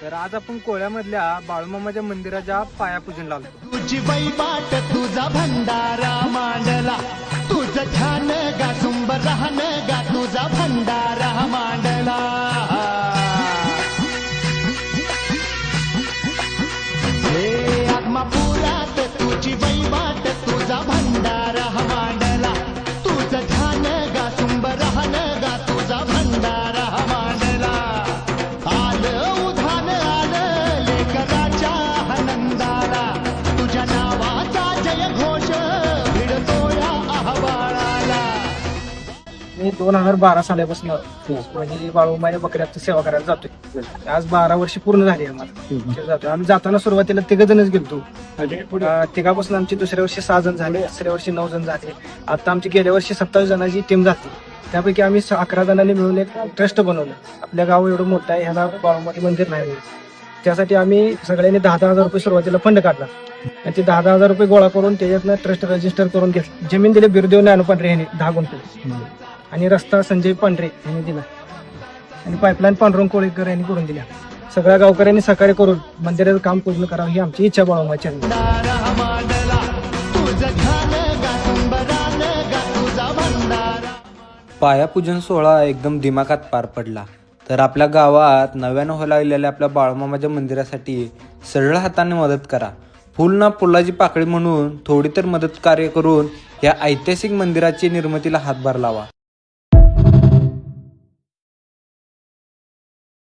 तर आज आपण कोळ्यामधल्या बाळूमामाच्या मंदिराच्या पायापूजनला आलो. तुझी वैबाट तुझा भंडारा मांडला, तुझं ध्यान गा सुंब राहन गा तुझा भंडारा मांडला. हे आत्मापुरात तुझी वैबाट तुझा भंडारा मांडला, तुझं ध्यान गा सुंब राहन गा तुझा भंडारा मांडला. आलं उधान आलं लेकराच्या आनंदाला, तुझ्या नावाचा जय घोष भिडतो या अहवाळाला. मी 2012 सालापासून म्हणजे बाळूमामाच्या बकऱ्याची सेवा करायला जातोय. आज 12 वर्ष पूर्ण झाली आम्हाला. जातोय आम्ही. जाताना सुरुवातीला 3 जणच गेलतो. तिघापासून आमची दुसऱ्या वर्षी 6 जण झाले, तिसऱ्या वर्षी 9 जण झाले. आता आमची गेल्या वर्षी 27 जणांची टीम जाते. त्यापैकी आम्ही 11 जणांनी मिळून एक ट्रस्ट बनवलं. आपल्या गाव एवढं मोठं आहे, ह्याला बाळूमामा मंदिर नाही. त्यासाठी आम्ही सगळ्यांनी 10,000 रुपये सुरुवातीला फंड काढला आणि ते 10,000 रुपये गोळा करून त्याच्यातनं ट्रस्ट रजिस्टर करून घेतलं. जमीन दिली बिरदेव ज्ञानू पांढरे यांनी 10 गुंठे आणि रस्ता संजय पांढरे यांनी दिला आणि पाईपलाईन पांडुरंग कोळीकर यांनी करून दिल्या. सगळ्या गावकऱ्यांनी सहकार्य करून मंदिराचं काम पूर्ण करावं ही आमची इच्छा बाळूमामाची आहे. भंडारा मांडला, तुझं ध्यान गा सुंब राहन गा तुझा भंडारा. पायापूजन सोहळा एकदम दिमाखात पार पडला. तर आपल्या गावात नव्यानं व्हायला लागलेल्या आपल्या बाळूमामाच्या मंदिरासाठी सरळ हाताने मदत करा. फुल ना फुलाची पाकळी म्हणून थोडी तर मदत कार्य करून या ऐतिहासिक मंदिराची निर्मितीला हातभार लावा.